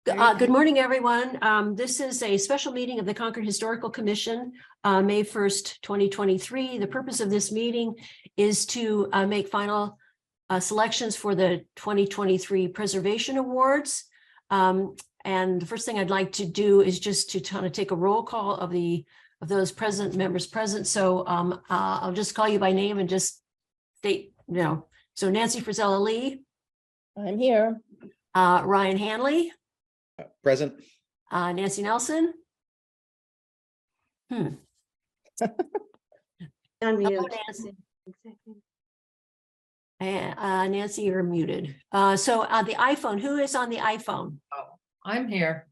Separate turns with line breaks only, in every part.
Good morning, everyone. This is a special meeting of the Concord Historical Commission, May 1st, 2023. The purpose of this meeting is to make final selections for the 2023 Preservation Awards. And the first thing I'd like to do is just to kind of take a roll call of those members present. So I'll just call you by name and just state, So Nancy Frizella Lee.
I'm here.
Ryan Hanley.
Present.
Nancy Nelson.
Unmute.
Hello, Nancy. And, Nancy, you're muted. So on the iPhone, who is on the iPhone?
Oh, I'm here.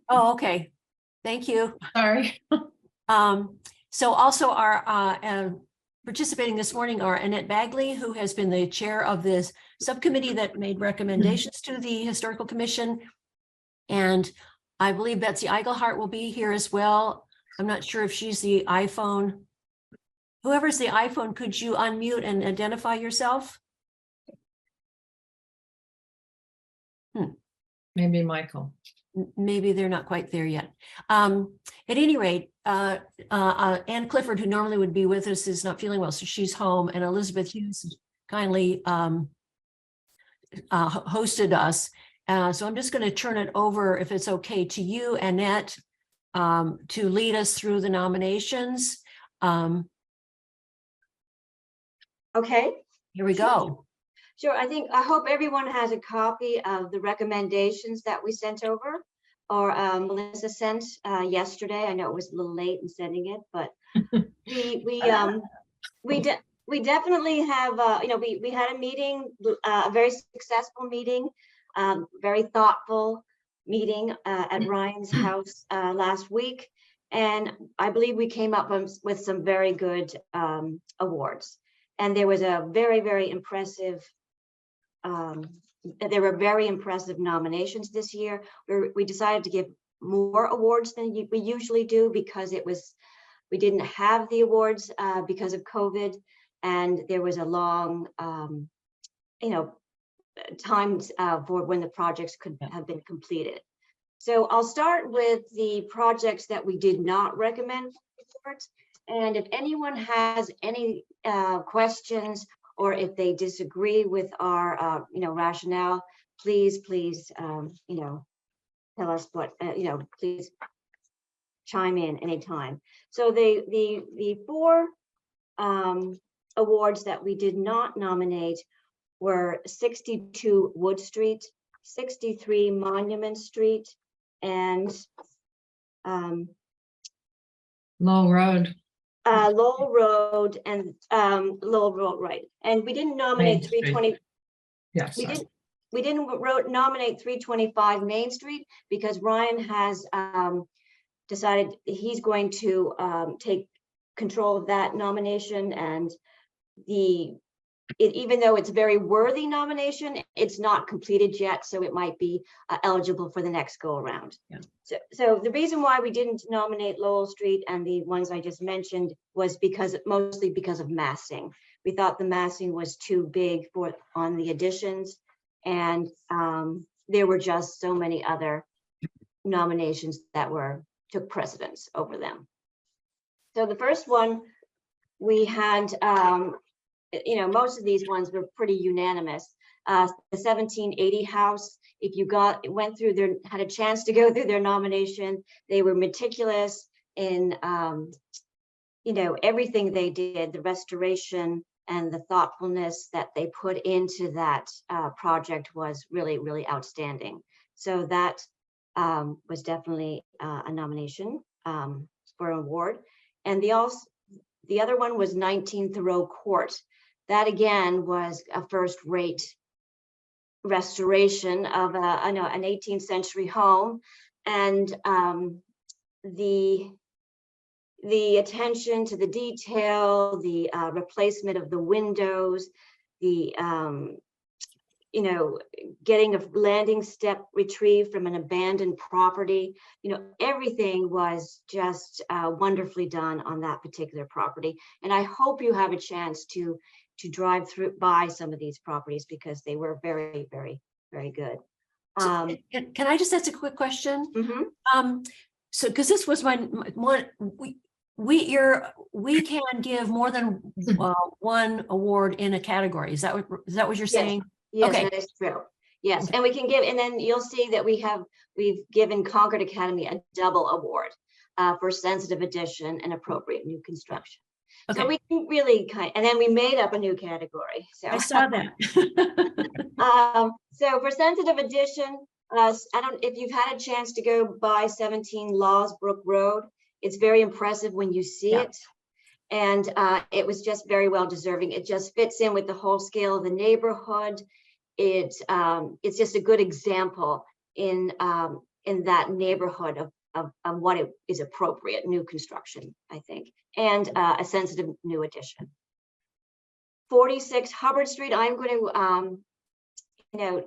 Oh, okay. Thank you.
Sorry.
So also our participating this morning are Annette Bagley, who has been the chair of this subcommittee that made recommendations to the Historical Commission. And I believe Betsy Eigelhart will be here as well. I'm not sure if she's the iPhone. Whoever's the iPhone, could you unmute and identify yourself?
Maybe Michael.
Maybe they're not quite there yet. At any rate, Ann Clifford, who normally would be with us, is not feeling well, so she's home. And Elizabeth Hughes kindly hosted us. So I'm just going to turn it over, if it's okay, to you, Annette, to lead us through the nominations.
Okay.
Here we go.
Sure. I hope everyone has a copy of the recommendations that we sent over, or Melissa sent yesterday. I know it was a little late in sending it, but we definitely have we had a meeting, a very successful meeting, very thoughtful meeting at Ryan's house last week, and I believe we came up with some very good awards. And there was a very impressive. There were very impressive nominations this year. We decided to give more awards than we usually do because we didn't have the awards because of COVID, and there was a long, time for when the projects could have been completed. So I'll start with the projects that we did not recommend for awards. And if anyone has any questions, or if they disagree with our, rationale, please, tell us what, please chime in anytime. So the four awards that we did not nominate were 62 Wood Street, 63 Monument Street, and
Lowell Road.
Lowell Road and Lowell Road, right? And we didn't nominate 320.
Yes.
We didn't nominate 325 Main Street because Ryan has decided he's going to take control of that nomination, and even though it's a very worthy nomination, it's not completed yet, so it might be eligible for the next go around.
Yeah.
So the reason why we didn't nominate Lowell Street and the ones I just mentioned was mostly because of massing. We thought the massing was too big on the additions, and there were just so many other nominations that took precedence over them. So the first one we had, most of these ones were pretty unanimous. The 1780 house, if you had a chance to go through their nomination, they were meticulous in, everything they did, the restoration and the thoughtfulness that they put into that project was really outstanding. So that was definitely a nomination for an award. And the other one was 19 Thoreau Court. That again was a first-rate restoration of an 18th century home, and the attention to the detail, the replacement of the windows, the getting a landing step retrieved from an abandoned property, everything was just wonderfully done on that particular property. And I hope you have a chance to drive by some of these properties because they were very good.
Can I just ask a quick question?
mhm.
So, because this was one, we can give more than one award in a category. Is that what you're
Yes.
saying?
Yes,
Okay.
that is true. Yes,
Okay.
and we can give, and then you'll see that we've given Concord Academy a double award for sensitive addition and appropriate new construction. So
Okay.
we can really and then we made up a new category. So
I saw that.
so for sensitive addition, I don't, if you've had a chance to go by 17 Lawsbrook Road, it's very impressive when you see
Yeah.
it. And it was just very well deserving. It just fits in with the whole scale of the neighborhood. It's just a good example in that neighborhood of what it is appropriate new construction, I think, and a sensitive new addition. 46 Hubbard Street. I'm going to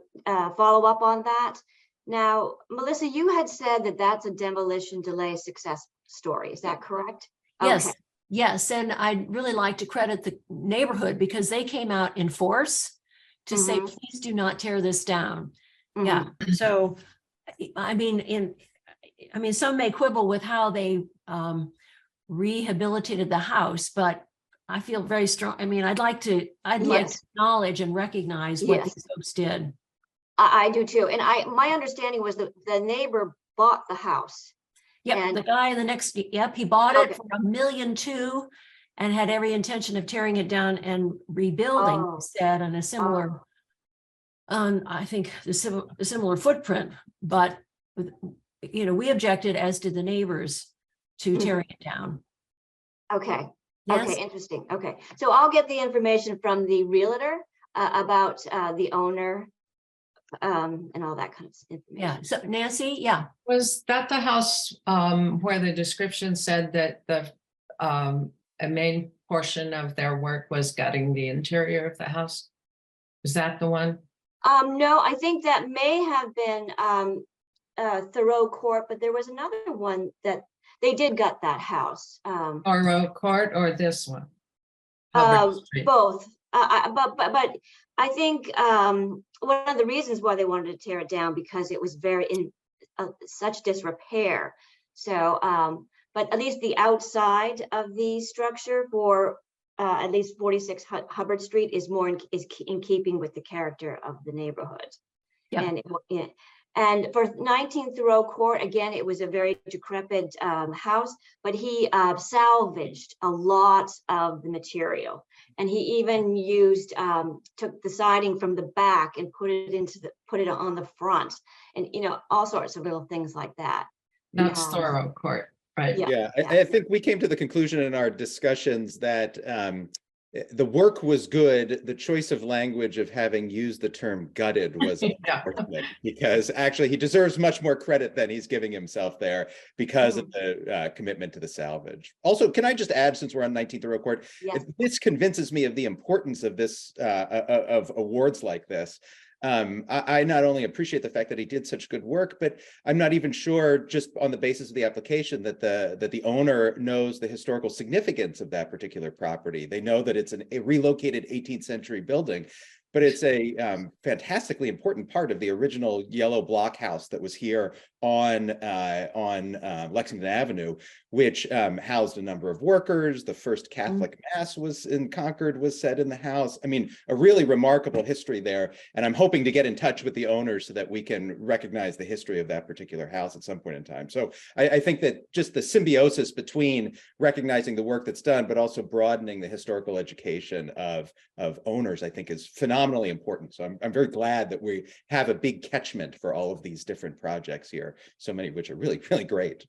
follow up on that. Now, Melissa, you had said that that's a demolition delay success story. Is that correct?
Yes.
Okay.
Yes. And I'd really like to credit the neighborhood because they came out in force to say,
Mhm.
please do not tear this down.
Mhm.
Yeah. So, I mean, some may quibble with how they rehabilitated the house, but I feel very strong. I mean, I'd like to
Yes.
acknowledge and recognize what
Yes.
these folks did.
I do too. And my understanding was that the neighbor bought the house.
Yep,
And-
the guy in the next, yep, he bought it
Okay.
for $1.2 million and had every intention of tearing it down and rebuilding, he
Oh.
said, on a similar, I think the similar footprint, but we objected, as did the neighbors, to tearing it down.
Okay.
Yes.
Okay, interesting. Okay, so I'll get the information from the realtor about the owner and all that kind of information.
Yeah. So Nancy, yeah.
Was that the house where the description said that a main portion of their work was gutting the interior of the house? Is that the one?
No, I think that may have been Thoreau Court, but there was another one that they did gut that house.
Thoreau Court or this one? Hubbard Street.
Both. But I think one of the reasons why they wanted to tear it down because it was very in such disrepair. So, but at least the outside of the structure for at least 46 Hubbard Street is in keeping with the character of the neighborhood.
Yeah.
And for 19 Thoreau Court, again, it was a very decrepit house, but he salvaged a lot of the material. And he even took the siding from the back and put it on the front, and all sorts of little things like that.
That's Thoreau Court, right?
Yeah, I think we came to the conclusion in our discussions that the work was good. The choice of language of having used the term gutted was unfortunate because actually he deserves much more credit than he's giving himself there because of the commitment to the salvage. Also, can I just add, since we're on 19th Thoreau Court,
Yes.
this convinces me of the importance of this, of awards like this. I not only appreciate the fact that he did such good work, but I'm not even sure, just on the basis of the application, that the owner knows the historical significance of that particular property. They know that it's a relocated 18th century building, but it's a fantastically important part of the original yellow block house that was here on Lexington Avenue, which housed a number of workers. The first Catholic mass was in Concord, was said in the house. I mean, a really remarkable history there. And I'm hoping to get in touch with the owners so that we can recognize the history of that particular house at some point in time. So I think that just the symbiosis between recognizing the work that's done, but also broadening the historical education of owners, I think is phenomenally important. So I'm very glad that we have a big catchment for all of these different projects here, so many of which are really, really great.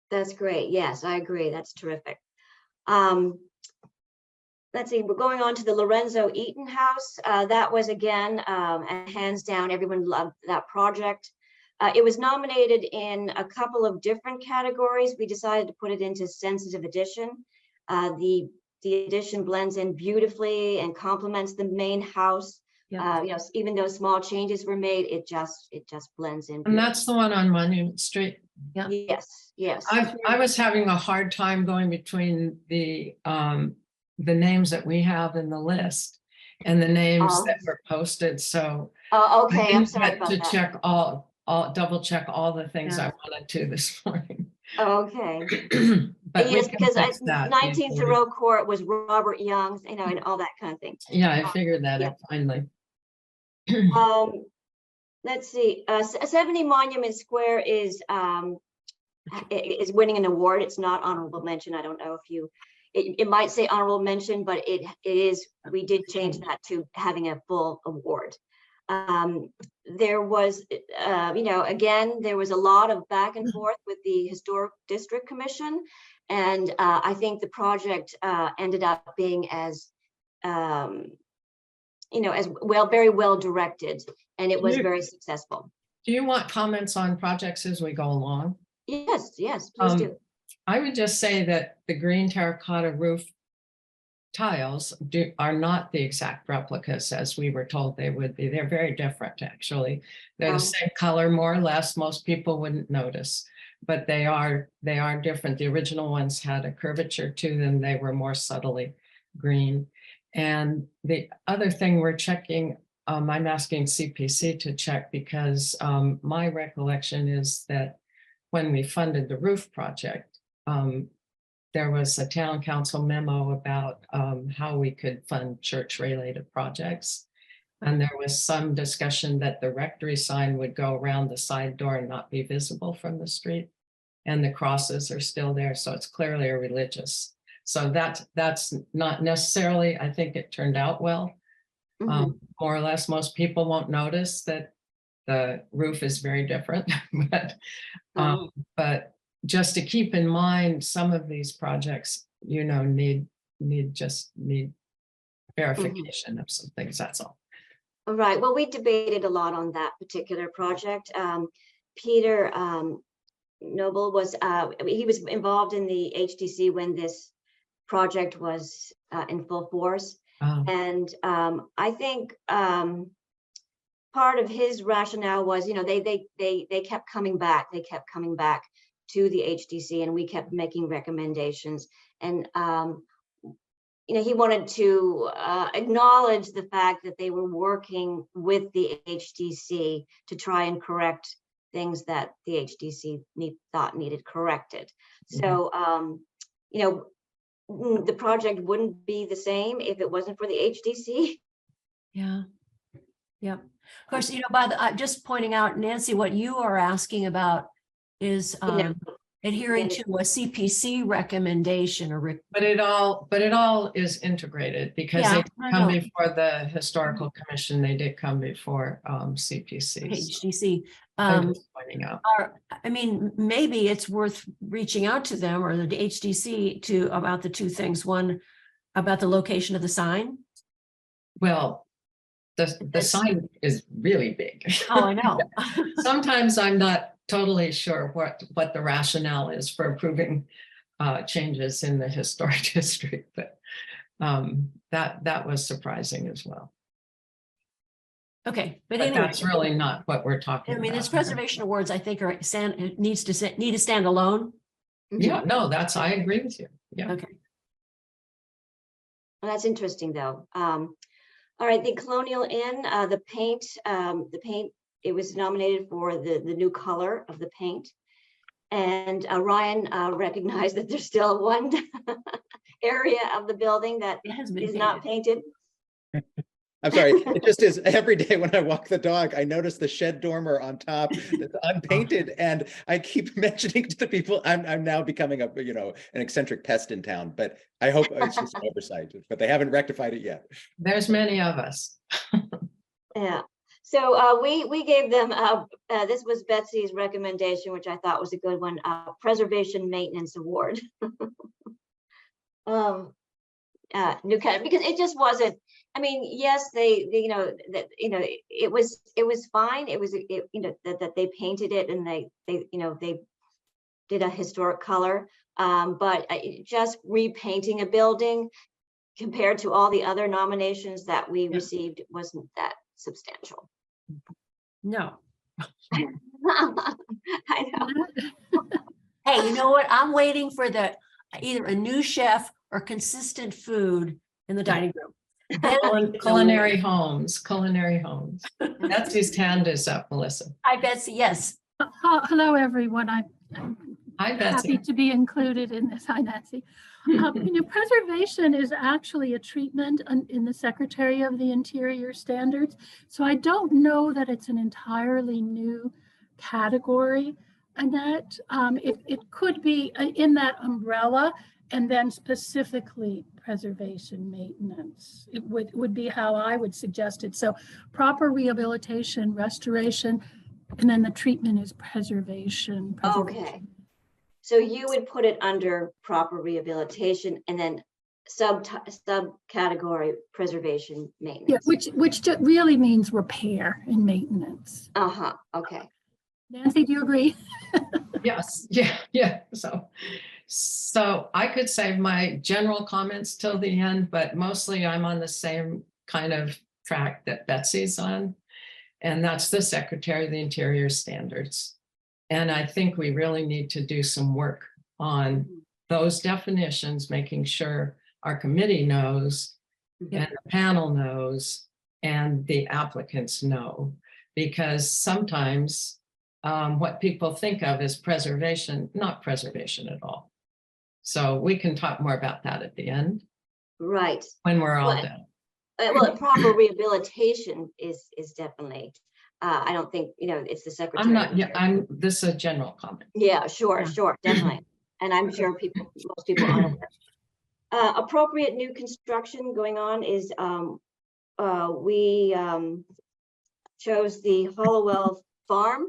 That's great. Yes, I agree. That's terrific. Let's see, we're going on to the Lorenzo Eaton House. That was, again, hands down, everyone loved that project. It was nominated in a couple of different categories. We decided to put it into sensitive addition. The addition blends in beautifully and complements the main house.
Yeah.
Even though small changes were made, it just blends in.
And that's the one on Monument Street.
Yeah.
Yes.
I was having a hard time going between the names that we have in the list. and the names
Oh.
that were posted, so.
Oh,
I
okay, I'm
didn't
sorry
get
about
to
that.
check double check all the things
Yeah.
I wanted to this morning.
Okay.
But we
Yes,
can
because
fix that
19th
easily.
Row Court was Robert Young's, and all that kind of thing.
Yeah, I figured that
Yeah.
out finally.
Let's see, 70 Monument Square is winning an award. It's not honorable mention. I don't know if you, it might say honorable mention, but it is, we did change that to having a full award. There was, again, there was a lot of back and forth with the Historic District Commission. And I think the project ended up being as well, very well directed, and it was very successful.
Do you want comments on projects as we go along?
Yes, please do.
I would just say that the green terracotta roof tiles are not the exact replicas as we were told they would be. They're very different, actually. They're the same color, more or less. Most people wouldn't notice, but they are different. The original ones had a curvature to them. They were more subtly green. And the other thing we're checking, I'm asking CPC to check, because my recollection is that when we funded the roof project, there was a town council memo about how we could fund church-related projects. And there was some discussion that the rectory sign would go around the side door and not be visible from the street. And the crosses are still there, so it's clearly a religious. So that's not necessarily, I think it turned out well. More or less, most people won't notice that the roof is very different, but just to keep in mind, some of these projects, need verification of some things, that's all.
Right, well, we debated a lot on that particular project. Peter Noble was, he was involved in the HTC when this project was in full force. And I think part of his rationale was, they kept coming back. They kept coming back to the HDC, and we kept making recommendations. And he wanted to acknowledge the fact that they were working with the HDC to try and correct things that the HDC thought needed corrected. So, the project wouldn't be the same if it wasn't for the HDC.
Yeah. Of course, by the just pointing out, Nancy, what you are asking about is adhering to a CPC recommendation or.
But it all is integrated, because they come before the historical commission. They did come before CPC.
HDC.
I'm just pointing out.
Maybe it's worth reaching out to them or the HDC about the two things. One, about the location of the sign.
Well, the sign is really big.
Oh, I know.
Sometimes I'm not totally sure what the rationale is for approving changes in the historic district, but that was surprising as well.
Okay, but
But
anyway,
that's really not what we're talking about.
this preservation awards, I think, need to stand alone.
Yeah, no, I agree with you. Yeah.
Okay.
Well, that's interesting, though. All right, the Colonial Inn, the paint, it was nominated for the new color of the paint. And Ryan recognized that there's still one area of the building that is not painted.
I'm sorry, it just is every day when I walk the dog, I notice the shed dormer on top that's unpainted, and I keep mentioning to the people, I'm now becoming an eccentric pest in town, but I hope it's just an oversight, but they haven't rectified it yet.
There's many of us.
Yeah, so we gave them, this was Betsy's recommendation, which I thought was a good one, Preservation Maintenance Award. New kind, because it just wasn't. Yes, it was fine. It was that they painted it and they did a historic color, but just repainting a building compared to all the other nominations that we received wasn't that substantial.
No.
I know.
Hey, you know what? I'm waiting for either a new chef or consistent food in the dining room.
Culinary homes, culinary homes. Betsy's hand is up, Melissa.
Hi, Betsy. Yes.
Hello, everyone. I'm
Hi,
happy
Betsy.
to be included in this. Hi, Nancy. Preservation is actually a treatment in the Secretary of the Interior standards. So I don't know that it's an entirely new category, and that it could be in that umbrella, and then specifically preservation maintenance. It would be how I would suggest it. So proper rehabilitation, restoration, and then the treatment is preservation.
Okay. So you would put it under proper rehabilitation and then subcategory preservation
Yeah,
maintenance.
which really means repair and maintenance.
Uh-huh, okay.
Nancy, do you agree?
Yes, yeah. So I could save my general comments till the end, but mostly I'm on the same kind of track that Betsy's on. And that's the Secretary of the Interior standards. And I think we really need to do some work on those definitions, making sure our committee knows and the panel knows and the applicants know, because sometimes what people think of as preservation, not preservation at all. So we can talk more about that at the end
Right.
when we're all
Well,
done.
Well, proper rehabilitation is definitely, I don't think, it's the secretary.
This is a general comment.
Yeah, sure, definitely. And I'm sure most people are aware. Appropriate new construction going on is, we chose the Hollowell Farm.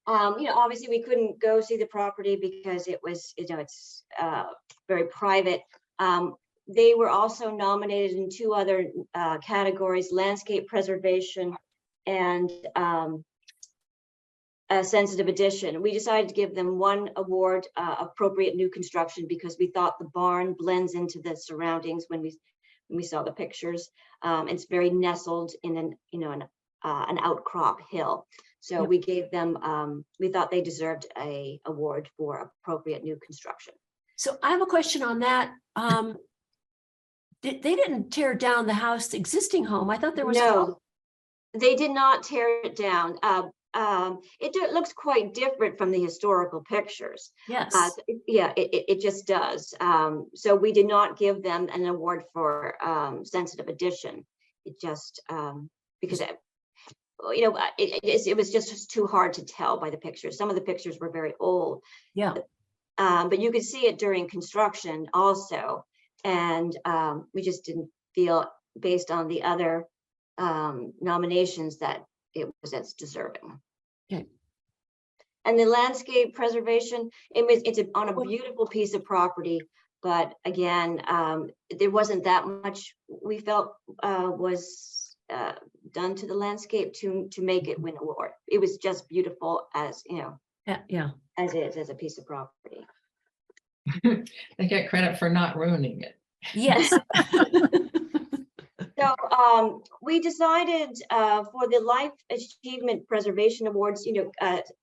Obviously we couldn't go see the property because it was, it's very private. They were also nominated in two other categories: landscape preservation and a sensitive addition. We decided to give them one award, appropriate new construction, because we thought the barn blends into the surroundings when we saw the pictures. It's very nestled in an outcrop hill. So we gave them, we thought they deserved a award for appropriate new construction.
So I have a question on that. They didn't tear down the house, existing home. I thought there was.
No, they did not tear it down. It looks quite different from the historical pictures.
Yes.
It just does. So we did not give them an award for sensitive addition. It just because it was just too hard to tell by the pictures. Some of the pictures were very old.
Yeah.
But you could see it during construction also, and we just didn't feel, based on the other nominations, that it was as deserving.
Okay.
And the landscape preservation, it's on a beautiful piece of property, but again, there wasn't that much we felt was done to the landscape to make it win award. It was just beautiful as as is, as a piece of property.
They get credit for not ruining it.
Yes.
So we decided for the Life Achievement Preservation Awards,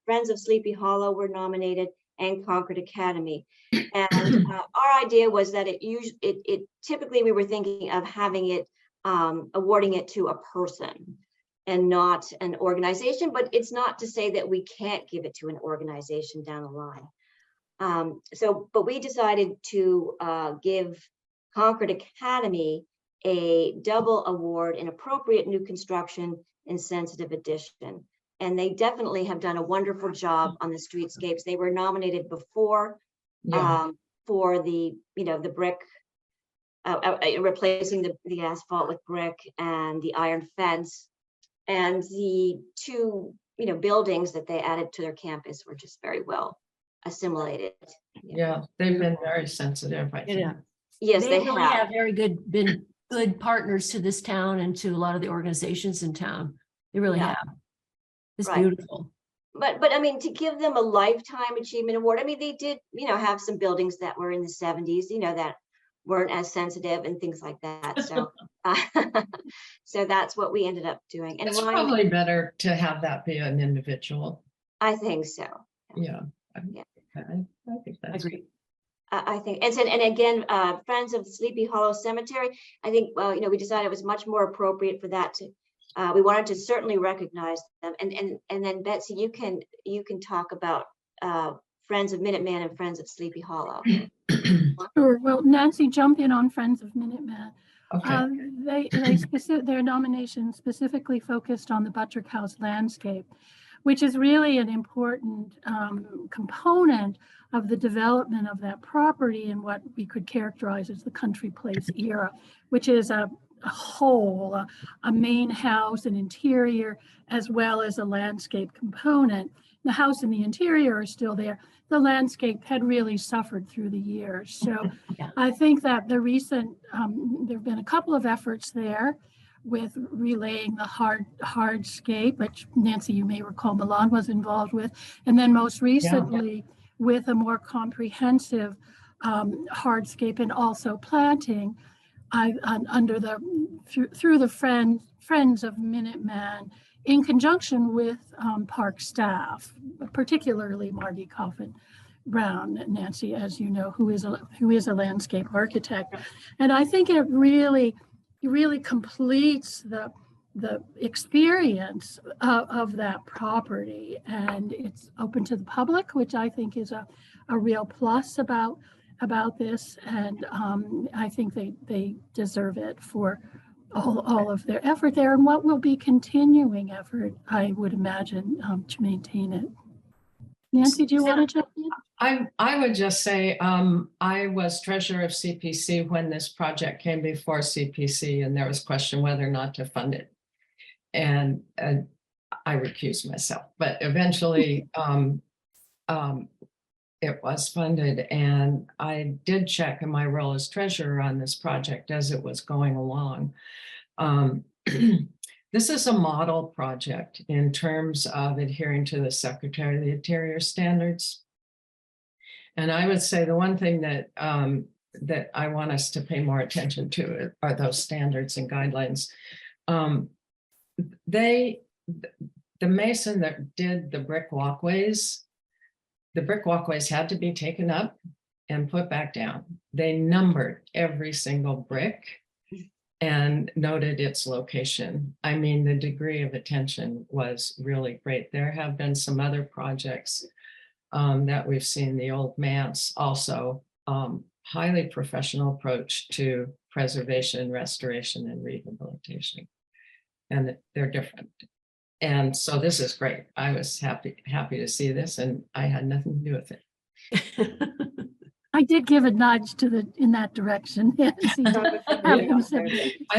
Friends of Sleepy Hollow were nominated, and Concord Academy. And our idea was that it typically we were thinking of having it, awarding it to a person and not an organization, but it's not to say that we can't give it to an organization down the line. But we decided to give Concord Academy a double award in appropriate new construction and sensitive addition. And they definitely have done a wonderful job on the streetscapes. They were nominated before for the brick, replacing the asphalt with brick and the iron fence, and the two buildings that they added to their campus were just very well assimilated.
Yeah, they've been very sensitive, I think.
Yeah.
Yes, they
really
have.
been good partners to this town and to a lot of the organizations in town. They really have. It's beautiful.
But I mean, to give them a lifetime achievement award, I mean, they did, have some buildings that were in the 70s, that weren't as sensitive and things like that. So, so that's what we ended up doing. And
It's probably better to have that be an individual.
I think so.
Yeah.
Yeah.
I think that's
Agreed.
I think, and again, Friends of Sleepy Hollow Cemetery, I think, well, you know, we decided it was much more appropriate for that to, we wanted to certainly recognize them. And then Betsy, you can talk about Friends of Minuteman and Friends of Sleepy Hollow.
Sure. Well, Nancy, jump in on Friends of Minuteman.
Okay.
Their nomination specifically focused on the Buttrick House landscape, which is really an important component of the development of that property in what we could characterize as the country place era, which is a whole, a main house, an interior, as well as a landscape component. The house and the interior are still there. The landscape had really suffered through the years. So
Yeah.
I think that the recent, there have been a couple of efforts there with relaying the hardscape, which Nancy, you may recall, Milan was involved with. And then most recently with a more comprehensive hardscape and also planting under the, through the Friends of Minuteman, in conjunction with park staff, particularly Margie Coffin Brown, Nancy, as you know, who is a landscape architect. And I think it really completes the experience of that property, and it's open to the public, which I think is a real plus about this. And I think they deserve it for all of their effort there, and what will be continuing effort, I would imagine, to maintain it. Nancy, do you want to jump in?
I would just say, I was treasurer of CPC when this project came before CPC, and there was question whether or not to fund it. And I recused myself, but eventually it was funded, and I did check in my role as treasurer on this project as it was going along. This is a model project in terms of adhering to the Secretary of the Interior standards. And I would say the one thing that that I want us to pay more attention to are those standards and guidelines. The mason that did the brick walkways had to be taken up and put back down. They numbered every single brick and noted its location. I mean, the degree of attention was really great. There have been some other projects that we've seen, the old manse also, highly professional approach to preservation, restoration, and rehabilitation. And they're different. And so this is great. I was happy to see this, and I had nothing to do with it.
I did give a nudge in that direction.
I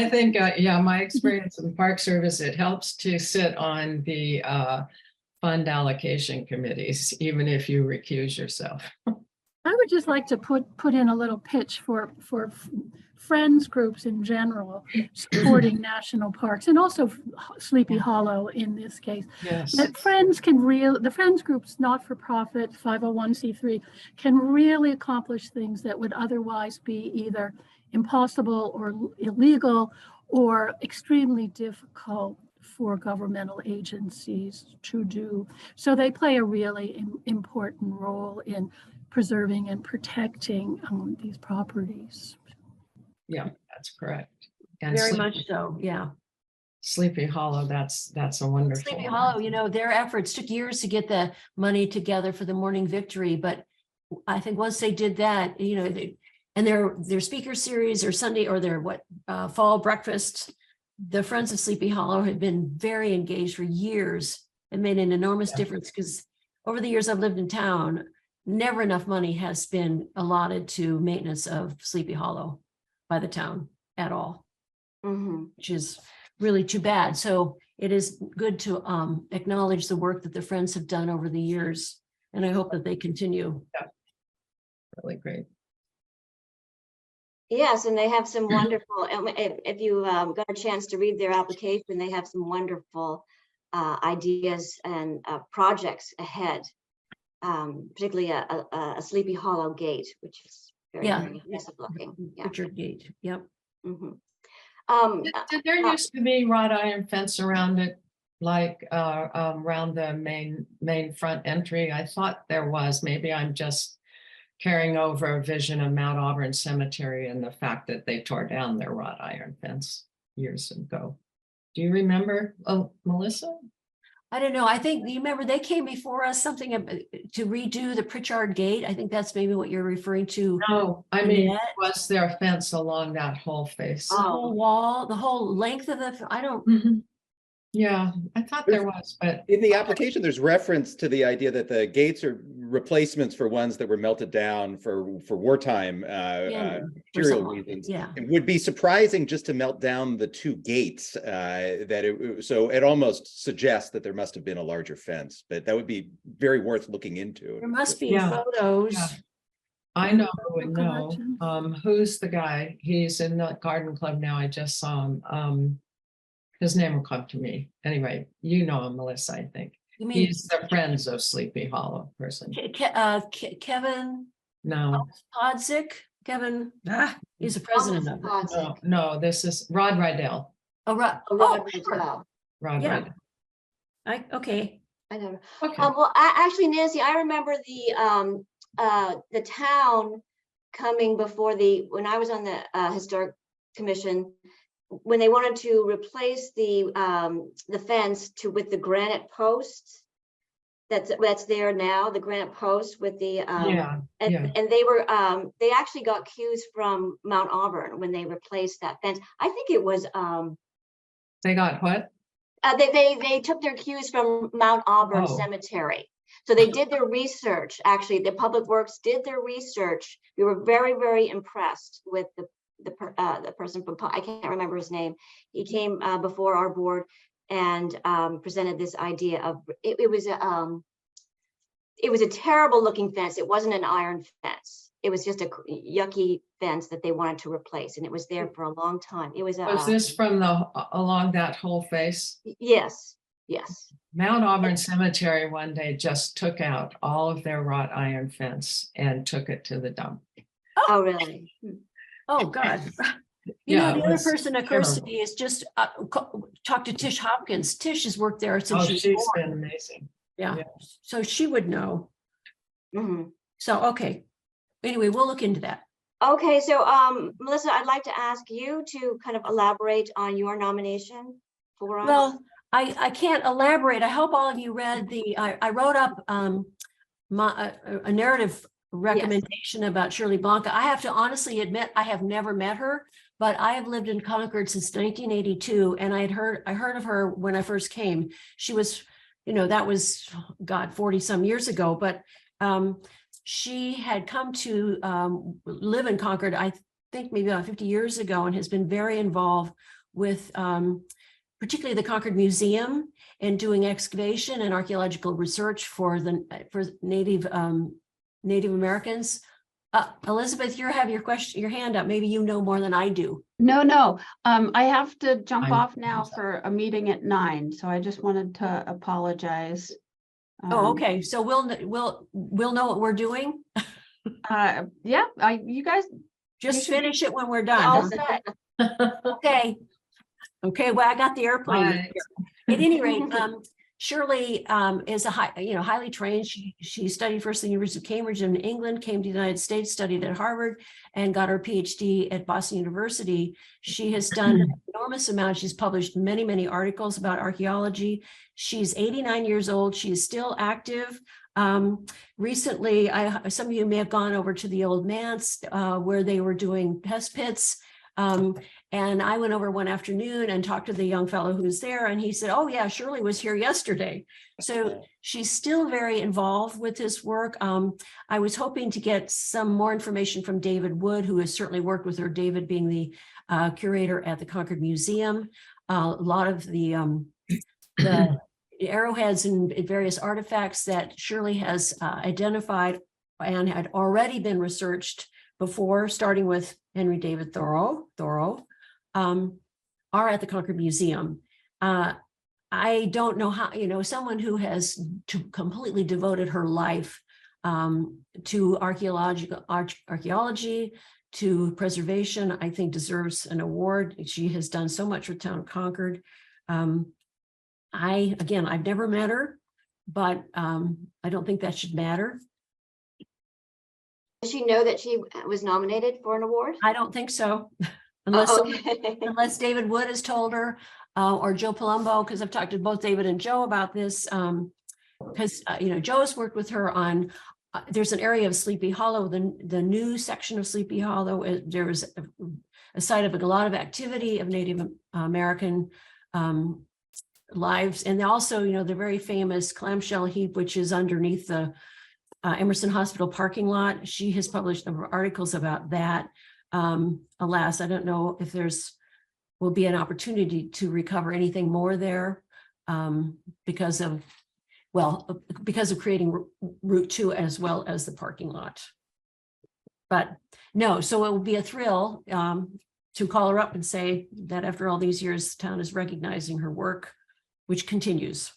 think, my experience in the Park Service, it helps to sit on the fund allocation committees, even if you recuse yourself.
I would just like to put in a little pitch for friends groups in general supporting national parks, and also Sleepy Hollow in this case.
Yes.
That the friends groups, not for profit, 501c3, can really accomplish things that would otherwise be either impossible or illegal or extremely difficult for governmental agencies to do. So they play a really important role in preserving and protecting these properties.
Yeah, that's correct. And
Very much so, yeah.
Sleepy Hollow, that's a wonderful.
Sleepy Hollow, their efforts took years to get the money together for the Morning Victory, but I think once they did that, and their speaker series or Sunday or their fall breakfast, the Friends of Sleepy Hollow have been very engaged for years and made an enormous difference, because over the years I've lived in town, never enough money has been allotted to maintenance of Sleepy Hollow by the town at all, which is really too bad. So it is good to acknowledge the work that the Friends have done over the years, and I hope that they continue.
Yeah. Really great.
Yes, and they have some wonderful, if you got a chance to read their application, they have some wonderful ideas and projects ahead, particularly a Sleepy Hollow gate, which is very impressive looking. Yeah.
Richard Gate, yep.
Did there used to be wrought iron fence around it, like around the main front entry? I thought there was. Maybe I'm just carrying over a vision of Mount Auburn Cemetery and the fact that they tore down their wrought iron fence years ago. Do you remember, Melissa?
I don't know. I think, you remember they came before us something to redo the Pritchard Gate. I think that's maybe what you're referring to.
No, I mean,
Annette?
was there a fence along that whole face?
The whole wall, the whole length of I don't,
Mhm. Yeah, I thought there was, but
In the application, there's reference to the idea that the gates are replacements for ones that were melted down for wartime
yeah, for
material
some-
reasons.
yeah.
It would be surprising just to melt down the two gates. So it almost suggests that there must have been a larger fence, but that would be very worth looking into.
There must be
Yeah,
photos.
yeah. I know who would know.
Recollections.
Who's the guy? He's in the garden club now. I just saw him. His name will come to me. Anyway, you know him, Melissa, I think.
You mean
He's the Friends of Sleepy Hollow person.
Kevin
No,
Podzik? Kevin, he's the president of it.
no, this is Rod Rydell.
Oh, right.
Rod
Oh, sure.
Rydell.
Rod
Yeah.
Rydell.
Okay.
I don't know.
Okay.
Well, actually, Nancy, I remember the town coming before when I was on the historic commission, when they wanted to replace the fence with the granite posts that's there now, the granite post with the
Yeah, yeah.
and they actually got cues from Mount Auburn when they replaced that fence. I think it was
They got what?
they took their cues from Mount Auburn
Oh.
Cemetery. So they did their research. Actually, the Public Works did their research. We were very, very impressed with the person from, I can't remember his name. He came before our board and presented this idea of it was a terrible looking fence. It wasn't an iron fence. It was just a yucky fence that they wanted to replace, and it was there for a long time. It was
Was this from along that whole face?
yes.
Mount Auburn Cemetery one day just took out all of their wrought iron fence and took it to the dump.
Oh, really?
Oh, God. You
Yeah,
know, the
it
other
was
person that occurs to
terrible.
me is just talk to Tish Hopkins. Tish has worked there since
Oh,
she was
she's
born.
been amazing.
Yeah,
yeah.
so she would know.
Mhm.
So, okay. Anyway, we'll look into that.
Okay, so Melissa, I'd like to ask you to kind of elaborate on your nomination for us.
Well, I can't elaborate. I hope all of you read I wrote up a narrative recommendation about Shirley Blanca. I have to honestly admit, I have never met her, but I have lived in Concord since 1982, and I heard of her when I first came. She was, that was, God, 40 some years ago, but she had come to live in Concord, I think maybe about 50 years ago, and has been very involved with particularly the Concord Museum and doing excavation and archaeological research for Native Americans. Elizabeth, you have your hand up. Maybe you know more than I do.
No. I have to jump
I'm-
off now for a meeting at 9, so I just wanted to apologize.
Oh, okay. So we'll know what we're doing.
Yeah, you guys.
Just
should be
finish it when we're
all
done.
set.
Okay. Okay. Well, I got the airplane.
Right.
At any rate, Shirley is highly trained. She studied first at the University of Cambridge in England, came to the United States, studied at Harvard, and got her PhD at Boston University. She has done an enormous amount. She's published many, many articles about archaeology. She's 89 years old. She is still active. Recently, some of you may have gone over to the old manse where they were doing pest pits. And I went over one afternoon and talked to the young fellow who's there, and he said, oh yeah, Shirley was here yesterday. So she's still very involved with this work. I was hoping to get some more information from David Wood, who has certainly worked with her, David being the curator at the Concord Museum. A lot of the arrowheads and various artifacts that Shirley has identified and had already been researched before, starting with Henry David Thoreau, are at the Concord Museum. I don't know how, someone who has completely devoted her life to archaeology, to preservation, I think deserves an award. She has done so much for town of Concord. I've never met her, but I don't think that should matter.
Does she know that she was nominated for an award?
I don't think so. Unless,
Oh, okay.
unless David Wood has told her, or Joe Palumbo, because I've talked to both David and Joe about this. Because, Joe has worked with her on, there's an area of Sleepy Hollow, the new section of Sleepy Hollow. There was a site of a lot of activity of Native American lives. And also, the very famous clamshell heap, which is underneath the Emerson Hospital parking lot. She has published a number of articles about that. Alas, I don't know if will be an opportunity to recover anything more there because of creating Route 2 as well as the parking lot. But no, so it will be a thrill to call her up and say that after all these years, the town is recognizing her work, which continues.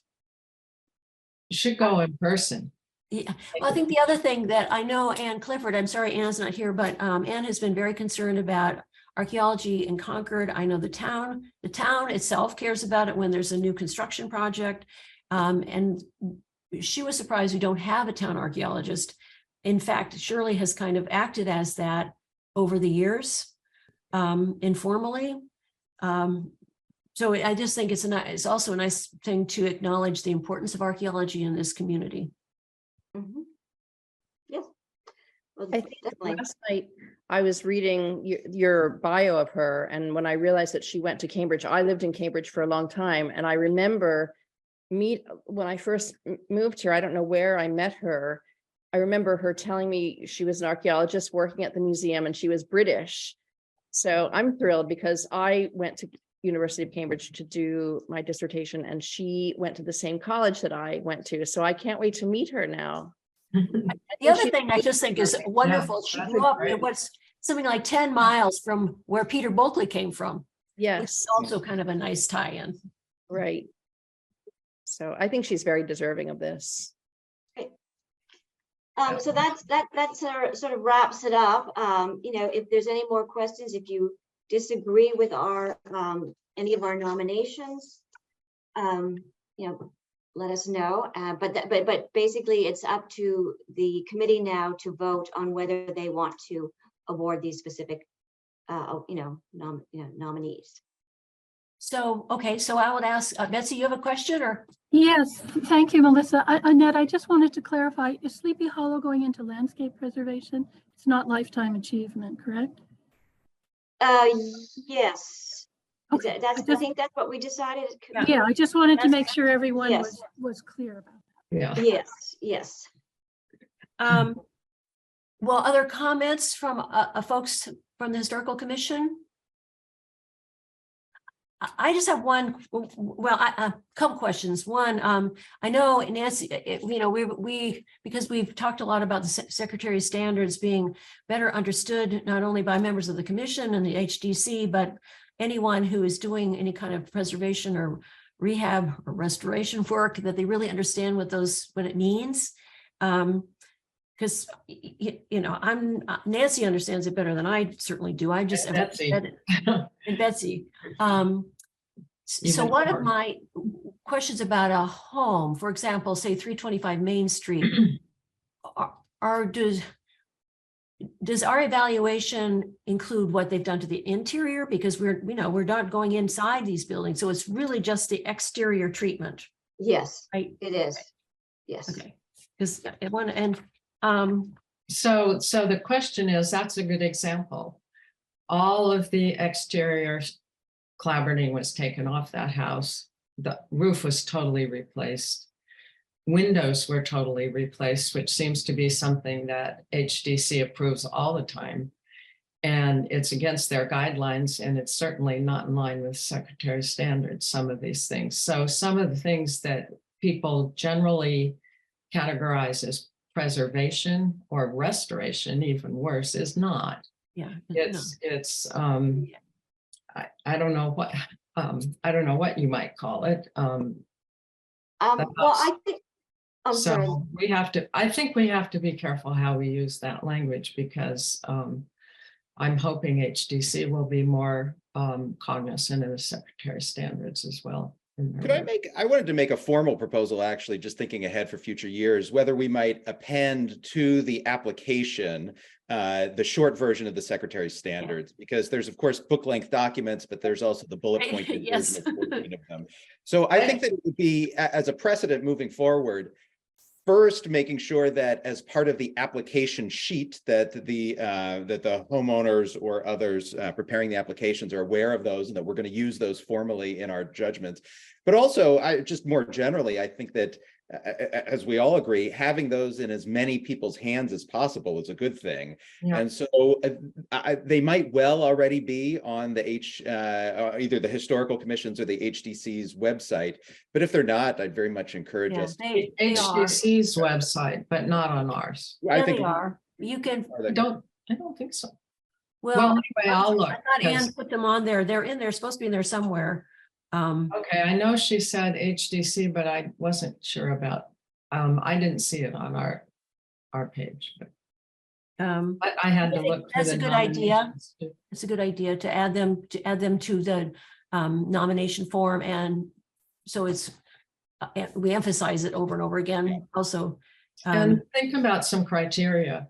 You should go in person.
Yeah, well, I think the other thing that I know Ann Clifford, I'm sorry, Ann's not here, but Ann has been very concerned about archaeology in Concord. I know the town itself cares about it when there's a new construction project. And she was surprised we don't have a town archaeologist. In fact, Shirley has kind of acted as that over the years, informally. So I just think it's also a nice thing to acknowledge the importance of archaeology in this community.
Mhm. Yes. Well,
I think
definitely.
last night I was reading your bio of her, and when I realized that she went to Cambridge, I lived in Cambridge for a long time, and I remember when I first moved here, I don't know where I met her. I remember her telling me she was an archaeologist working at the museum, and she was British. So I'm thrilled because I went to University of Cambridge to do my dissertation, and she went to the same college that I went to. So I can't wait to meet her now.
The other thing I just think is wonderful. She grew up in what's something like 10 miles from where Peter Bulkley came from.
Yes,
It's also kind of a nice tie-in.
right. So I think she's very deserving of this.
So that sort of wraps it up. If there's any more questions, if you disagree with any of our nominations, let us know. But basically, it's up to the committee now to vote on whether they want to award these specific, nominees.
So, okay, so I would ask, Betsy, you have a question or?
Yes, thank you, Melissa. Annette, I just wanted to clarify, is Sleepy Hollow going into landscape preservation? It's not lifetime achievement, correct?
Yes.
Okay,
I think that's what we decided.
Yeah, I just wanted to make sure everyone
Yes.
was clear about
Yeah.
Yes.
Well, other comments from folks from the Historical Commission? I just have one, a couple questions. One, I know Nancy, because we've talked a lot about the Secretary of Standards being better understood, not only by members of the commission and the HDC, but anyone who is doing any kind of preservation or rehab or restoration work, that they really understand what it means. Because, Nancy understands it better than I certainly do. I just,
And Betsy.
and Betsy. So one of my questions about a home, for example, say 325 Main Street, does our evaluation include what they've done to the interior? Because we're not going inside these buildings, so it's really just the exterior treatment.
Yes,
right?
it is. Yes.
Okay, because
So the question is, that's a good example. All of the exterior clapboarding was taken off that house. The roof was totally replaced. Windows were totally replaced, which seems to be something that HDC approves all the time. And it's against their guidelines, and it's certainly not in line with Secretary Standards, some of these things. So some of the things that people generally categorize as preservation or restoration, even worse, is not.
yeah,
I don't know what you might call it.
Well, I think, I'm sorry.
So I think we have to be careful how we use that language, because I'm hoping HDC will be more cognizant of the Secretary Standards as well.
I wanted to make a formal proposal, actually, just thinking ahead for future years, whether we might append to the application the short version of the Secretary's standards, because there's, of course, book length documents, but there's also the bullet point
Yes.
version of 14 of them. So I think that it would be, as a precedent moving forward, first, making sure that as part of the application sheet that the homeowners or others preparing the applications are aware of those, and that we're going to use those formally in our judgments. But also, just more generally, I think that, as we all agree, having those in as many people's hands as possible is a good thing.
Yeah.
And so they might well already be on the either the Historical Commission's or the HDC's website. But if they're not, I'd very much encourage
Yeah,
us.
they are.
HDC's website, but not on ours.
I
Yeah,
think
they are. You can,
are they?
I don't think so.
well,
Anyway, I'll look.
I thought
'cause-
Ann put them on there. They're in there, supposed to be in there somewhere.
Okay, I know she said HDC, but I wasn't sure about, I didn't see it on our page, but I had
I
to
think
look. for
that's
the
a good idea.
nominations, too.
It's a good idea to add them to the nomination form, and so it's we emphasize it over and over again also.
And think about some criteria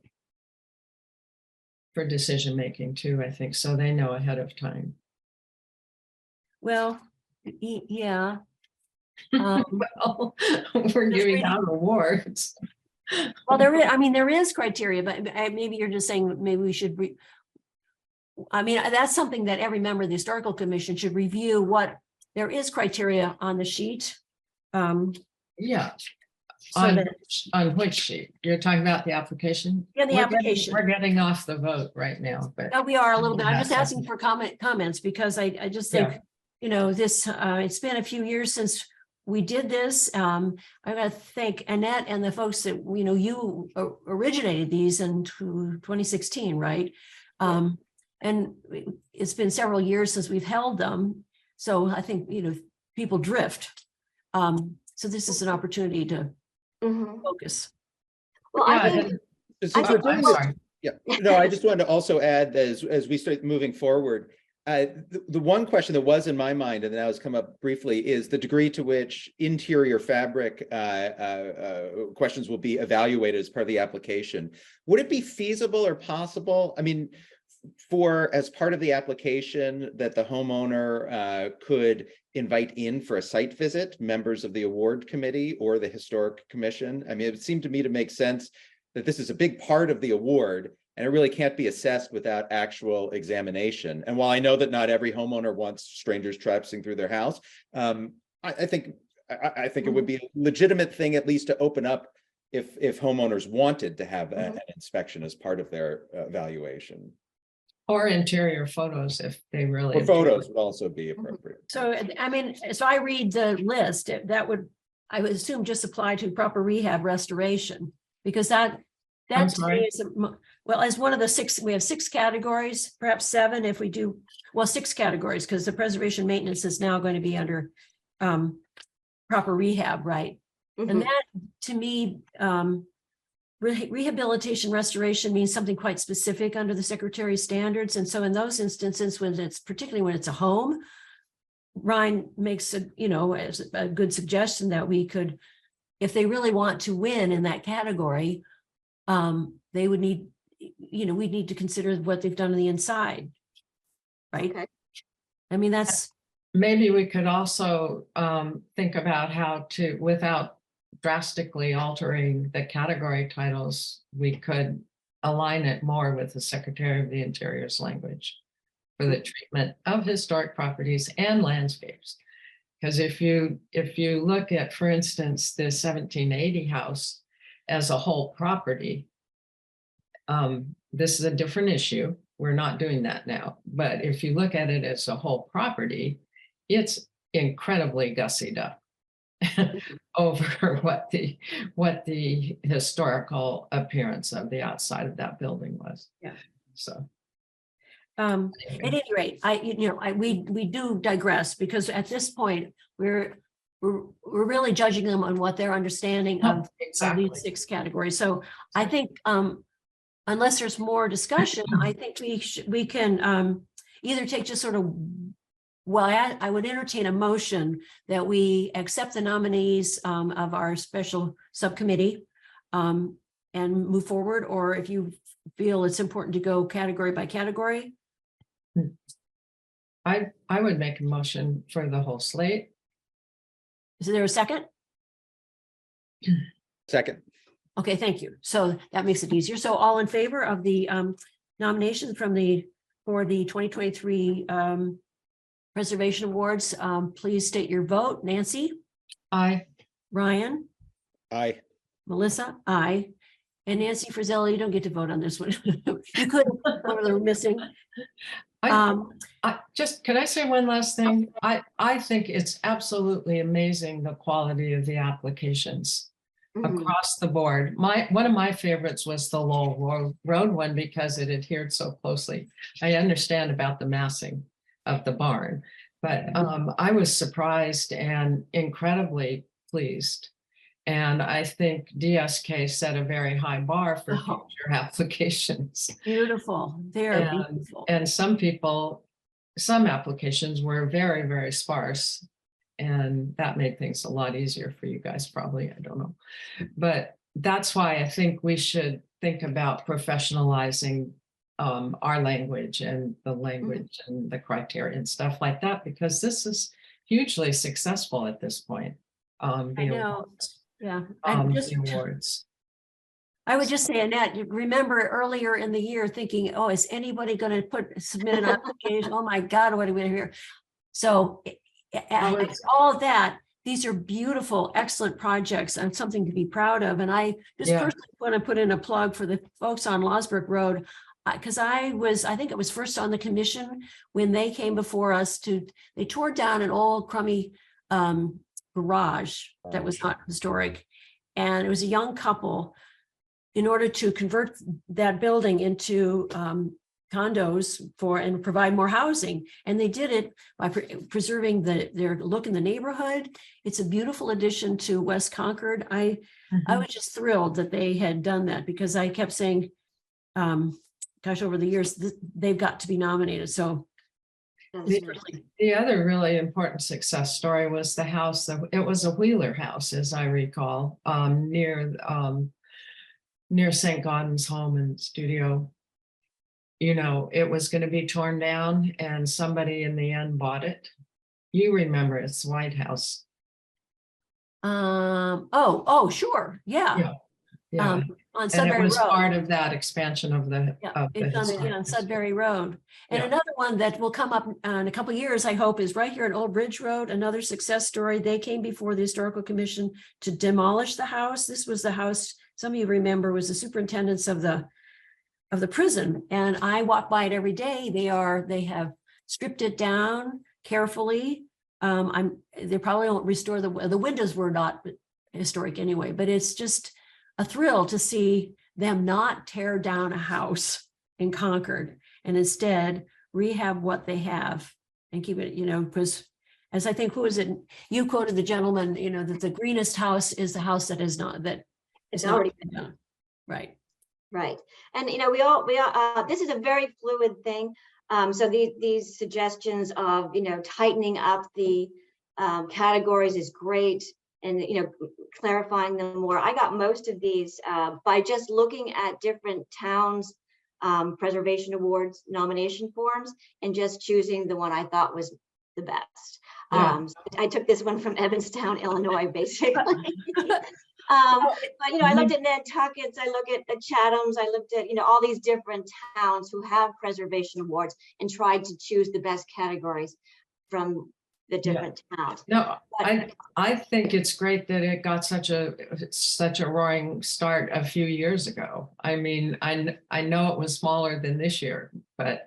for decision making too, I think, so they know ahead of time.
Well, yeah.
Well, we're giving out awards.
Well, there is, I mean, there is criteria, but maybe you're just saying maybe we should I mean, that's something that every member of the Historical Commission should review. What there is criteria on the sheet.
Yeah.
So
On,
that,
on which sheet? You're talking about the application?
yeah, the
We're getting-
application.
We're getting off the vote right now, but.
No, we are a little bit. I'm just
Yeah.
asking for comments because I just think,
Yeah.
you know, this, it's been a few years since we did this. I gotta thank Annette and the folks that, you know, you originated these in 2016, right? And it's been several years since we've held them. So I think, you know, people drift. So this is an opportunity to
Mhm.
focus.
Well,
Yeah,
I think,
and-
Since
I
we're
think
doing
I'm
this-
sorry.
Yeah, no, I just wanted to also add that as we start moving forward, the one question that was in my mind, and that has come up briefly, is the degree to which interior fabric questions will be evaluated as part of the application. Would it be feasible or possible? I mean, as part of the application, that the homeowner could invite in for a site visit members of the award committee or the historic commission? I mean, it seemed to me to make sense that this is a big part of the award, and it really can't be assessed without actual examination. And while I know that not every homeowner wants strangers traipsing through their house, I think it would be a legitimate thing, at least to open up if homeowners wanted to have an inspection as part of their evaluation.
Or interior photos if they really.
Or photos would also be appropriate.
So, I mean, so I read the list, I would assume just apply to proper rehab restoration, because that
I'm
to me
sorry?
is, well, as one of the six, we have 6 categories, perhaps 7 if we do, well, 6 categories, because the preservation maintenance is now going to be under proper rehab, right?
mhm.
And that, to me, rehabilitation restoration means something quite specific under the Secretary's standards. And so in those instances, particularly when it's a home, Ryan makes as a good suggestion that we could, if they really want to win in that category, they would need, we'd need to consider what they've done on the inside. Right?
Okay.
I mean, that's,
Maybe we could also think about how to, without drastically altering the category titles, we could align it more with the Secretary of the Interior's language for the treatment of historic properties and landscapes. Because if you look at, for instance, the 1780 house as a whole property, this is a different issue. We're not doing that now. But if you look at it as a whole property, it's incredibly gussied up over what the historical appearance of the outside of that building was.
Yeah.
So.
at any rate, we do digress, because at this point, we're really judging them on what their understanding of
Exactly.
these 6 categories. So I think, unless there's more discussion, I think we can either take just sort of well, I would entertain a motion that we accept the nominees of our special subcommittee and move forward, or if you feel it's important to go category by category.
I would make a motion for the whole slate.
Is there a second?
Second.
Okay, thank you. So that makes it easier. So all in favor of the nomination for the 2023 Preservation Awards, please state your vote. Nancy,
I,
Ryan,
Aye.
Melissa, aye. And Nancy Frizella, you don't get to vote on this one. You could, one of them missing.
I just, can I say one last thing? I think it's absolutely amazing, the quality of the applications
Mhm.
across the board. One of my favorites was the Lowell Road one because it adhered so closely. I understand about the massing of the barn, but I was surprised and incredibly pleased. And I think DSK set a very high bar for
Oh.
future applications.
Beautiful. They're
And-
beautiful.
And some applications were very, very sparse. And that made things a lot easier for you guys, probably, I don't know. But that's why I think we should think about professionalizing our language and the language and the criteria and stuff like that, because this is hugely successful at this point.
I know. Yeah.
The awards.
I would just say, Annette, you remember earlier in the year thinking, oh, is anybody going to submit an application? Oh my God, what are we here? So all of that, these are beautiful, excellent projects and something to be proud of. And I just
Yeah.
personally want to put in a plug for the folks on Losbrook Road, because I think it was first on the commission when they came before us they tore down an old crummy garage that was not historic. And it was a young couple in order to convert that building into condos and provide more housing. And they did it by preserving their look in the neighborhood. It's a beautiful addition to West Concord. I was just thrilled that they had done that, because I kept saying, gosh, over the years, they've got to be nominated. So
The other really important success story was the house that it was a Wheeler house, as I recall, near St. Gaudens home and studio. You know, it was going to be torn down and somebody in the end bought it. You remember, it's White House.
Sure. Yeah.
Yeah.
On
And it
Sudbury
was
Road.
part of that expansion of the.
Yeah,
of the
it's on
historic
Sudbury Road. And
Yeah.
another one that will come up in a couple of years, I hope, is right here at Old Bridge Road, another success story. They came before the Historical Commission to demolish the house. This was the house, some of you remember, was the superintendent's of the prison. And I walk by it every day. They have stripped it down carefully. They probably won't restore the windows were not historic anyway, but it's just a thrill to see them not tear down a house in Concord and instead rehab what they have and keep it, because as I think, who is it? You quoted the gentleman, that the greenest house is the house that is not
already
been done. Right.
Right. And, this is a very fluid thing. So these suggestions of, tightening up the categories is great. And, clarifying them more. I got most of these by just looking at different towns' preservation awards nomination forms and just choosing the one I thought was the best.
Yeah.
So I took this one from Evanston, Illinois, basically. But, I looked at Nantucket's, I look at Chatham's, I looked at, all these different towns who have preservation awards and tried to choose the best categories from the different towns.
No, I think it's great that it got such a roaring start a few years ago. I mean, I know it was smaller than this year, but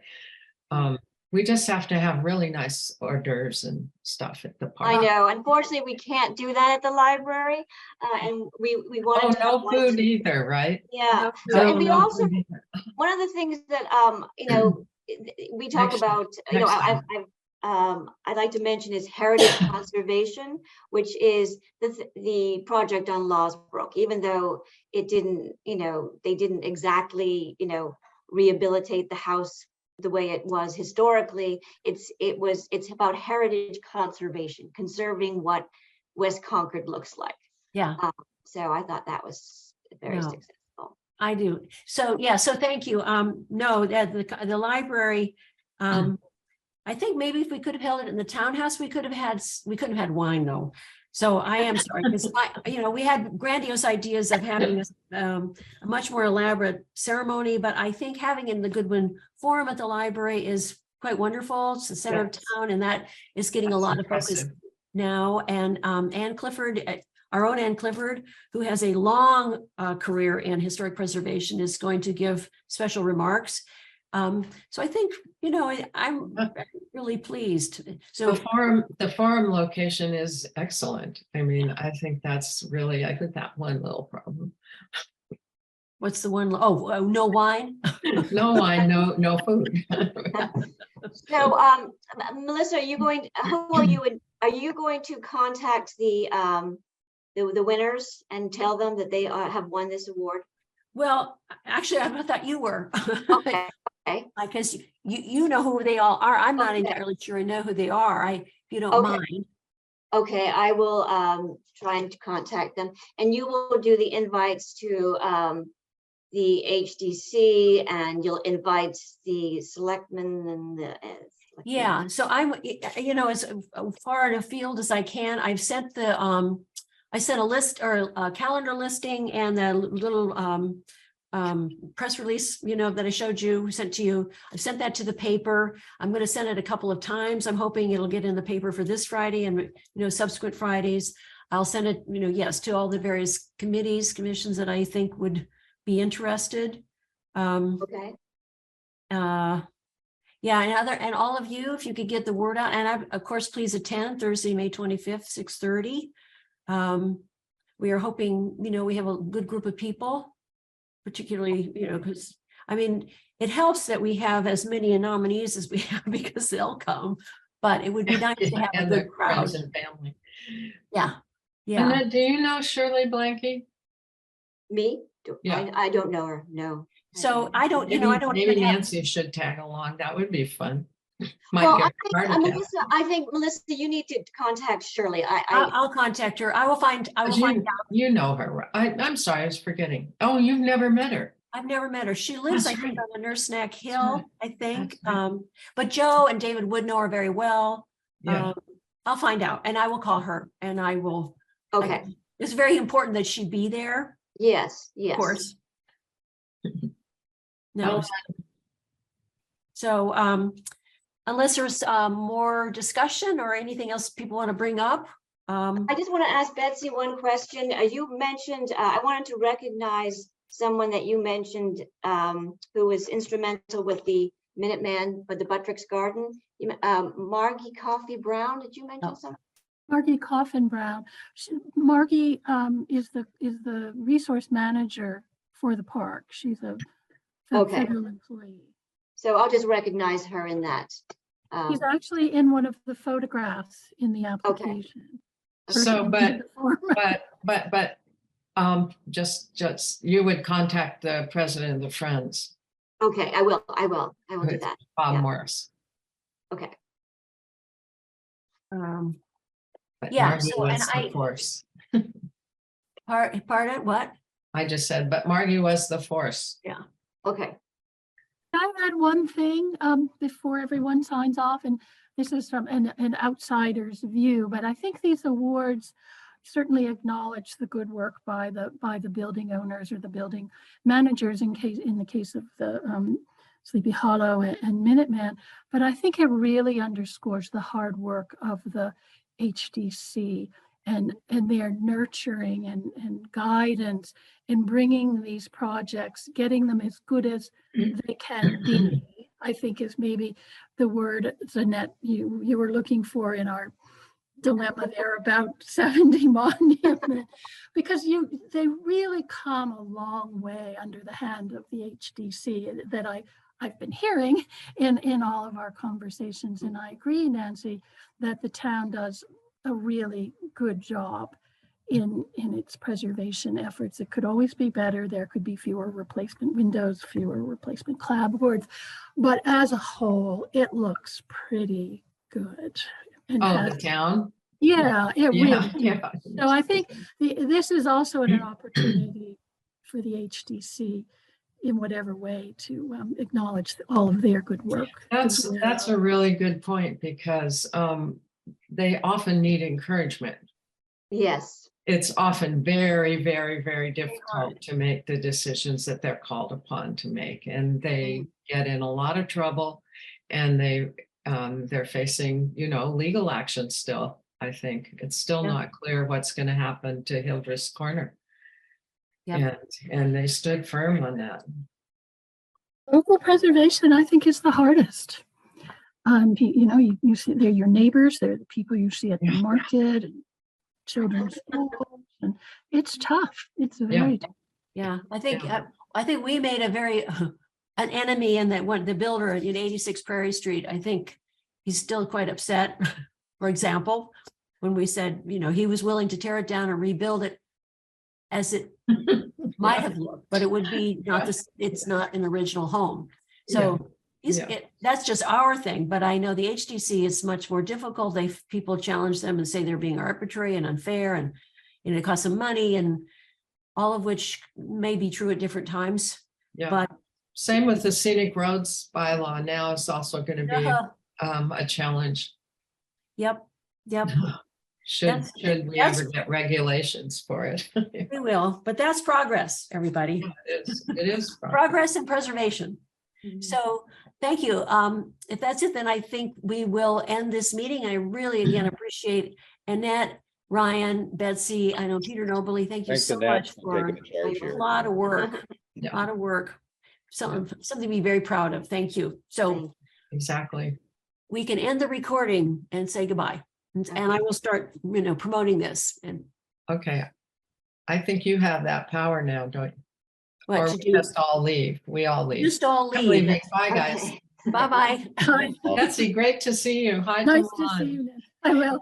we just have to have really nice hors d'oeuvres and stuff at the park.
I know. Unfortunately, we can't do that at the library, and we wanted to have
no food either, right?
Yeah.
No,
So and we
no
also
food either.
one of the things that we talk
Next-
about.
next time.
I'd like to mention is heritage conservation, which is the project on Losbrook. Even though it didn't, they didn't exactly, rehabilitate the house the way it was historically. It's about heritage conservation, conserving what West Concord looks like.
Yeah.
So I thought that was very
No.
successful.
I do. So, yeah, so thank you. No, the library, I think maybe if we could have held it in the townhouse, we couldn't have had wine though. So I am sorry, because we had grandiose ideas of having a much more elaborate ceremony, but I think having it in the Goodwin Forum at the library is quite wonderful. It's the center of town, and that is getting a lot of focus now. And Ann Clifford, our own Ann Clifford, who has a long career in historic preservation, is going to give special remarks. So I think, I'm really pleased. So
the forum location is excellent. I mean, I think that's really, I think that one little problem.
what's the one? Oh, no wine?
No wine, no food.
So, Melissa, are you going to contact the winners and tell them that they have won this award?
Well, actually, I thought you were.
Okay.
Because you know who they all are. I'm not
Okay.
entirely sure I know who they are. If you don't
Okay.
mind.
Okay, I will try and contact them, and you will do the invites to the HDC, and you'll invite the selectmen and the
Yeah, so I'm, as far in afield as I can. I've sent I sent a list or a calendar listing and the little press release, that I showed you, sent to you. I've sent that to the paper. I'm going to send it a couple of times. I'm hoping it'll get in the paper for this Friday and, subsequent Fridays. I'll send it, yes, to all the various commissions that I think would be interested.
Okay.
Yeah, and all of you, if you could get the word out, and of course, please attend Thursday, May 25th, 6:30. We are hoping, we have a good group of people, particularly, because it helps that we have as many nominees as we have because they'll come, but it would be nice to have a good crowd.
Friends and family.
Yeah.
And then, do you know Shirley Blanky?
Me?
Yeah.
I don't know her. No.
So I don't,
Maybe Nancy should tag along. That would be fun.
Well, I think Melissa, you need to contact Shirley.
I'll contact her. I will find out.
You know her. I'm sorry, I was forgetting. Oh, you've never met her.
I've never met her. She lives,
That's
I think,
right.
on the Nurse Neck Hill, I think.
That's right.
But Joe and David would know her very well.
Yeah.
I'll find out, and I will call her, and I will.
Okay.
It's very important that she be there.
Yes.
Of course. No. So, unless there's more discussion or anything else people want to bring up.
I just want to ask Betsy one question. You mentioned, I wanted to recognize someone that you mentioned who was instrumental with the Minuteman for the Buttricks Garden. Margie Coffey Brown, did you mention something?
Margie Coffin Brown. Margie is the resource manager for the park. She's a federal employee.
So I'll just recognize her in that.
She's actually in one of the photographs in the application.
So, but just you would contact the president of the Friends.
Okay, I will do that.
Bob Morris.
Okay.
But
Yeah,
Margie
so,
was
and
the force.
Pardon, what?
I just said, but Margie was the force.
Yeah.
Okay.
I add one thing before everyone signs off, and this is from an outsider's view, but I think these awards certainly acknowledge the good work by the building owners or the building managers in the case of the Sleepy Hollow and Minuteman. But I think it really underscores the hard work of the HDC and their nurturing and guidance in bringing these projects, getting them as good as they can be, I think is maybe the word, Zanette, you were looking for in our dilemma there about 70 monument, because they really come a long way under the hand of the HDC that I've been hearing in all of our conversations. And I agree, Nancy, that the town does a really good job in its preservation efforts. It could always be better. There could be fewer replacement windows, fewer replacement clapboards, but as a whole, it looks pretty good. And
Oh,
has-
the town?
yeah, it
Yeah,
really.
yeah.
So I think this is also an opportunity for the HDC in whatever way to acknowledge all of their good work. as well.
That's a really good point because they often need encouragement.
Yes,
It's often very, very, very difficult to make the decisions that they're called upon to make, and they get in a lot of trouble, and they're facing, legal action still. I think it's still
Yeah.
not clear what's going to happen to Hildreth's Corner.
Yeah.
And they stood firm on that.
Local preservation, I think, is the hardest. You see, they're your neighbors, they're the people you see at the
Yeah.
market and children's schools, and it's tough. It's very tough.
Yeah, I think,
Yeah.
I think we made a very, an enemy in that one, the builder in 86 Prairie Street. I think he's still quite upset. For example, when we said, he was willing to tear it down and rebuild it as it might have looked, but it would be not this, it's not an original home. So
Yeah.
that's just our thing, but I know the HDC is much more difficult. People challenge them and say they're being arbitrary and unfair, and it costs them money, and all of which may be true at different times.
Yeah.
But
Same with the scenic roads bylaw now is also going to be a challenge.
Yep.
Should we
that's-
ever get regulations for it?
We will, but that's progress, everybody.
It is.
Progress and preservation.
Mhm.
So thank you. If that's it, then I think we will end this meeting. I really, again, appreciate Annette, Ryan, Betsy, I know Peter Nobley. Thank you
Thanks,
so
Annette,
much
for
for
taking the charge
a
here.
lot of work, a
Yeah.
lot of work. Something to be very proud of. Thank you. So
Exactly.
we can end the recording and say goodbye. And I will start, promoting this and
Okay. I think you have that power now, don't you? Or
what to
we
do.
just all leave. We all leave.
Just all
I'm
leave.
leaving. Bye, guys.
Okay.
Bye-bye.
Betsy, great to see you. Hi,
Nice to
Milan.
see you. Nan. I will.